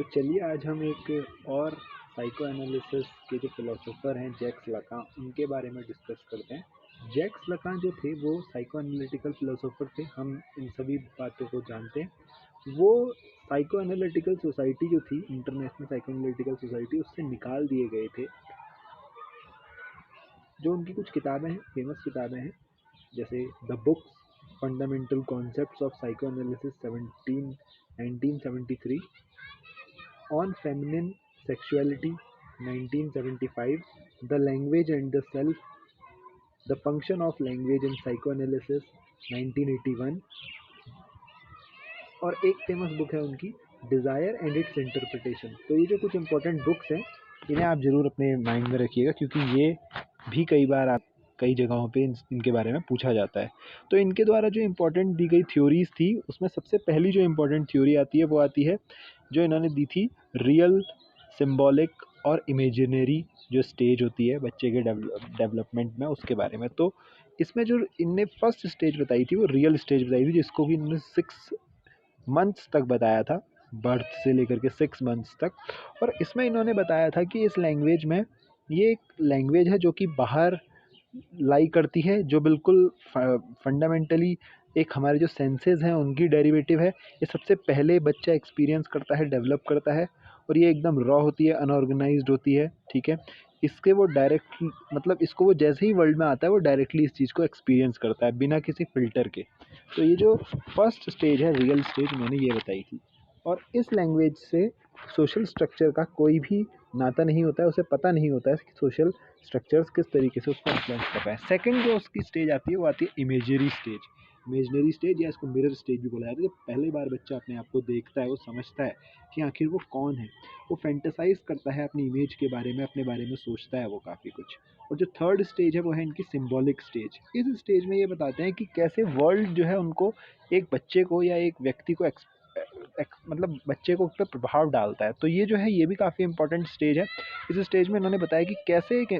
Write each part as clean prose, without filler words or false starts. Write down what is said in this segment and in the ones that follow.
तो चलिए आज हम एक और साइको एनालिसिस के जो फिलोसोफर हैं जैक्स लकान उनके बारे में डिस्कस करते हैं। जैक्स लकान जो थे वो साइको एनालिटिकल फिलोसोफर थे, हम इन सभी बातों को जानते हैं। वो साइको एनालिटिकल सोसाइटी जो थी, इंटरनेशनल साइको एनालिटिकल सोसाइटी, उससे निकाल दिए गए थे। जो उनकी कुछ किताबें हैं, फेमस किताबें हैं, जैसे the books fundamental concepts of psycho analysis 1973, On Feminine Sexuality 1975, The Language and the Self, The Function of Language in Psychoanalysis 1981, और एक फेमस बुक है उनकी डिज़ायर एंड इट्स इंटरप्रिटेशन। तो ये जो कुछ इंपॉर्टेंट बुक्स हैं, इन्हें आप ज़रूर अपने माइंड में रखिएगा, क्योंकि ये भी कई बार आप कई जगहों पे इनके बारे में पूछा जाता है। तो इनके द्वारा जो इम्पोर्टेंट दी गई थ्योरीज़ थी, उसमें सबसे पहली जो इम्पोर्टेंट थ्योरी आती है वो आती है जो इन्होंने दी थी रियल, सिम्बॉलिक और इमेजिनरी जो स्टेज होती है बच्चे के डेवलपमेंट में, उसके बारे में। तो इसमें जो इनने फर्स्ट स्टेज बताई थी वो रियल स्टेज बताई थी, जिसको कि इन्होंने 6 मंथ्स तक बताया था, बर्थ से लेकर के 6 मंथ्स तक। और इसमें इन्होंने बताया था कि इस लैंग्वेज में, ये एक लैंग्वेज है जो कि बाहर लाई करती है, जो बिल्कुल फंडामेंटली एक हमारे जो सेंसेस हैं उनकी डेरिवेटिव है। ये सबसे पहले बच्चा एक्सपीरियंस करता है, डेवलप करता है, और ये एकदम रॉ होती है, अनऑर्गेनाइज्ड होती है, ठीक है। इसके वो डायरेक्ट मतलब इसको वो जैसे ही वर्ल्ड में आता है वो डायरेक्टली इस चीज़ को एक्सपीरियंस करता है बिना किसी फ़िल्टर के। तो ये जो फर्स्ट स्टेज है, रियल स्टेज, उन्होंने ये बताई थी। और इस लैंग्वेज से सोशल स्ट्रक्चर का कोई भी नाता नहीं होता है, उसे पता नहीं होता है कि सोशल स्ट्रक्चर्स किस तरीके से उसको इन्फ्लुएंस कर रहा है। सेकंड जो उसकी स्टेज आती है वो आती है इमेजरी स्टेज। इमेजनरी स्टेज या इसको मिरर स्टेज भी बोला जाता है। जब पहली बार बच्चा अपने आप को देखता है, वो समझता है कि आखिर वो कौन है, वो फैंटेसाइज करता है अपनी इमेज के बारे में, अपने बारे में सोचता है वो काफ़ी कुछ। और जो थर्ड स्टेज है वो है इनकी सिंबॉलिक स्टेज। इस स्टेज में ये बताते हैं कि कैसे वर्ल्ड जो है उनको, एक बच्चे को या एक व्यक्ति को मतलब बच्चे को उस पर प्रभाव डालता है। तो ये जो है ये भी काफ़ी इंपॉर्टेंट स्टेज है। इस स्टेज में इन्होंने बताया कि कैसे एक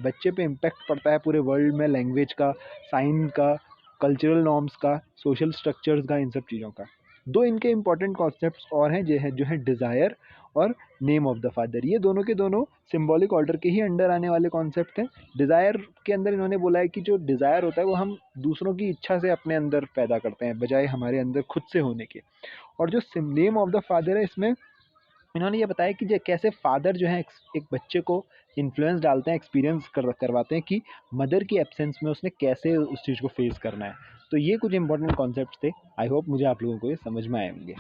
बच्चे पे इम्पैक्ट पड़ता है पूरे वर्ल्ड में, लैंग्वेज का, साइन का, कल्चरल नॉर्म्स का, सोशल स्ट्रक्चर्स का, इन सब चीज़ों का। दो इनके इंपॉर्टेंट कॉन्सेप्ट्स और हैं जो है डिज़ायर और नेम ऑफ द फादर। ये दोनों के दोनों सिंबॉलिक ऑर्डर के ही अंडर आने वाले कॉन्सेप्ट हैं। डिज़ायर के अंदर इन्होंने बोला है कि जो डिज़ायर होता है वो हम दूसरों की इच्छा से अपने अंदर पैदा करते हैं, बजाय हमारे अंदर खुद से होने के। और जो नेम ऑफ द फादर है, इसमें इन्होंने ये बताया कि कैसे फादर जो है एक बच्चे को इन्फ्लुएंस डालते हैं, एक्सपीरियंस करवाते हैं कि मदर की एब्सेंस में उसने कैसे उस चीज़ को फेस करना है। तो ये कुछ इंपॉर्टेंट कॉन्सेप्ट्स थे। आई होप मुझे आप लोगों को ये समझ में आए होंगे।